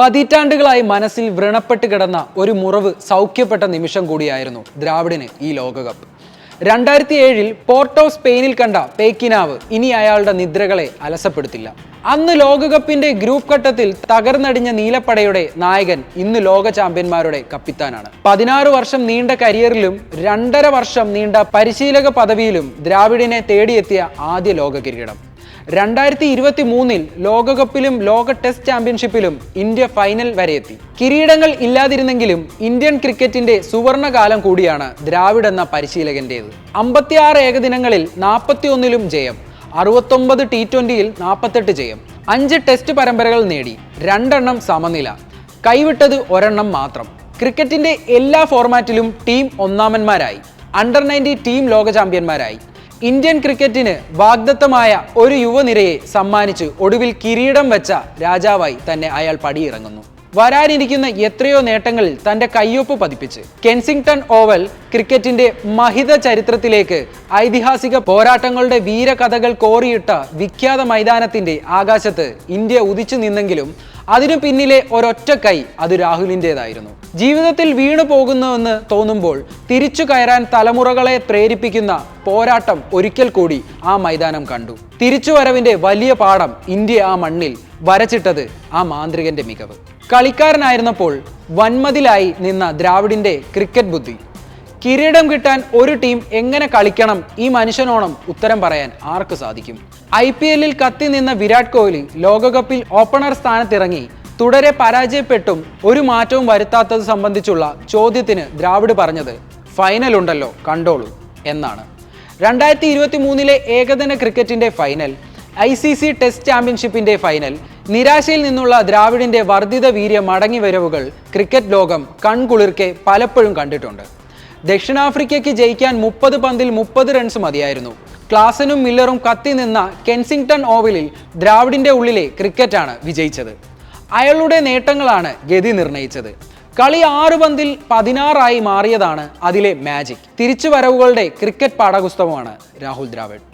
പതിറ്റാണ്ടുകളായി മനസ്സിൽ വ്രണപ്പെട്ട് കിടന്ന ഒരു മുറിവ് സൗഖ്യപ്പെട്ട നിമിഷം കൂടിയായിരുന്നു ദ്രാവിഡിന് ഈ ലോകകപ്പ്. 2007 പോർട്ടോ സ്പെയിനിൽ കണ്ട പേക്കിനാവ് ഇനി അയാളുടെ നിദ്രകളെ അലസപ്പെടുത്തില്ല. അന്ന് ലോകകപ്പിന്റെ ഗ്രൂപ്പ് ഘട്ടത്തിൽ തകർന്നടിഞ്ഞ നീലപ്പടയുടെ നായകൻ ഇന്ന് ലോക ചാമ്പ്യന്മാരുടെ കപ്പിത്താനാണ്. 16 വർഷം നീണ്ട കരിയറിലും 2.5 വർഷം നീണ്ട പരിശീലക പദവിയിലും ദ്രാവിഡിനെ തേടിയെത്തിയ ആദ്യ ലോക കിരീടം. 2023 ലോകകപ്പിലും ലോക ടെസ്റ്റ് ചാമ്പ്യൻഷിപ്പിലും ഇന്ത്യ ഫൈനൽ വരെ എത്തി. കിരീടങ്ങൾ ഇല്ലാതിരുന്നെങ്കിലും ഇന്ത്യൻ ക്രിക്കറ്റിന്റെ സുവർണകാലം കൂടിയാണ് ദ്രാവിഡ് എന്ന പരിശീലകന്റേത്. 56 ഏകദിനങ്ങളിൽ 41 ജയം, 69 T20യിൽ 48 ജയം, 5 ടെസ്റ്റ് പരമ്പരകൾ നേടി, 2 സമനില, കൈവിട്ടത് 1 മാത്രം. ക്രിക്കറ്റിന്റെ എല്ലാ ഫോർമാറ്റിലും ടീം ഒന്നാമന്മാരായി. അണ്ടർ 19 ടീം ലോക ചാമ്പ്യന്മാരായി. ഇന്ത്യൻ ക്രിക്കറ്റിന് വാഗ്ദത്തമായ ഒരു യുവനിരയെ സമ്മാനിച്ച് ഒടുവിൽ കിരീടം വെച്ച രാജാവായി തന്നെ അയാൾ പടിയിറങ്ങുന്നു. വരാനിരിക്കുന്ന എത്രയോ നേട്ടങ്ങളിൽ തന്റെ കയ്യൊപ്പ് പതിപ്പിച്ച് കെൻസിംഗ്ടൺ ഓവൽ ക്രിക്കറ്റിന്റെ മഹിത ചരിത്രത്തിലേക്ക് ഐതിഹാസിക പോരാട്ടങ്ങളുടെ വീരകഥകൾ കോറിയിട്ട വിഖ്യാത മൈതാനത്തിന്റെ ആകാശത്ത് ഇന്ത്യ ഉദിച്ചു നിന്നെങ്കിലും അതിനു പിന്നിലെ ഒരൊറ്റ കൈ അത് രാഹുലിൻ്റെതായിരുന്നു. ജീവിതത്തിൽ വീണു പോകുന്നുവെന്ന് തോന്നുമ്പോൾ തിരിച്ചു കയറാൻ തലമുറകളെ പ്രേരിപ്പിക്കുന്ന പോരാട്ടം ഒരിക്കൽ കൂടി ആ മൈതാനം കണ്ടു. തിരിച്ചുവരവിന്റെ വലിയ പാഠം ഇന്ത്യ ആ മണ്ണിൽ വരച്ചിട്ടത് ആ മാന്ത്രികന്റെ മികവ്. കളിക്കാരനായിരുന്നപ്പോൾ വൻമതിലായി നിന്ന ദ്രാവിഡിന്റെ ക്രിക്കറ്റ് ബുദ്ധി. കിരീടം കിട്ടാൻ ഒരു ടീം എങ്ങനെ കളിക്കണം, ഈ മനുഷ്യനോണം ഉത്തരം പറയാൻ ആർക്ക് സാധിക്കും? IPL കത്തി നിന്ന വിരാട് കോഹ്ലി ലോകകപ്പിൽ ഓപ്പണർ സ്ഥാനത്തിറങ്ങി തുടരെ പരാജയപ്പെട്ടും ഒരു മാറ്റവും വരുത്താത്തത് സംബന്ധിച്ചുള്ള ചോദ്യത്തിന് ദ്രാവിഡ് പറഞ്ഞത് ഫൈനൽ ഉണ്ടല്ലോ കണ്ടോളൂ എന്നാണ്. 2023 ഏകദിന ക്രിക്കറ്റിന്റെ ഫൈനൽ, ICC ടെസ്റ്റ് ചാമ്പ്യൻഷിപ്പിന്റെ ഫൈനൽ, നിരാശയിൽ നിന്നുള്ള ദ്രാവിഡിന്റെ വർദ്ധിത വീര്യ മടങ്ങിവരവുകൾ ക്രിക്കറ്റ് ലോകം കൺകുളിർക്കെ പലപ്പോഴും കണ്ടിട്ടുണ്ട്. ദക്ഷിണാഫ്രിക്കയ്ക്ക് ജയിക്കാൻ 30 പന്തിൽ 30 റൺസ് മതിയായിരുന്നു. ക്ലാസനും മില്ലറും കത്തി നിന്ന കെൻസിംഗ്ടൺ ഓവലിൽ ദ്രാവിഡിന്റെ ഉള്ളിലെ ക്രിക്കറ്റാണ് വിജയിച്ചത്. അയാളുടെ നേട്ടങ്ങളാണ് ഗതി നിർണയിച്ചത്. കളി 6 പന്തിൽ 16 മാറിയതാണ് അതിലെ മാജിക്. തിരിച്ചുവരവുകളുടെ ക്രിക്കറ്റ് പാഠപുസ്തകമാണ് രാഹുൽ ദ്രാവിഡ്.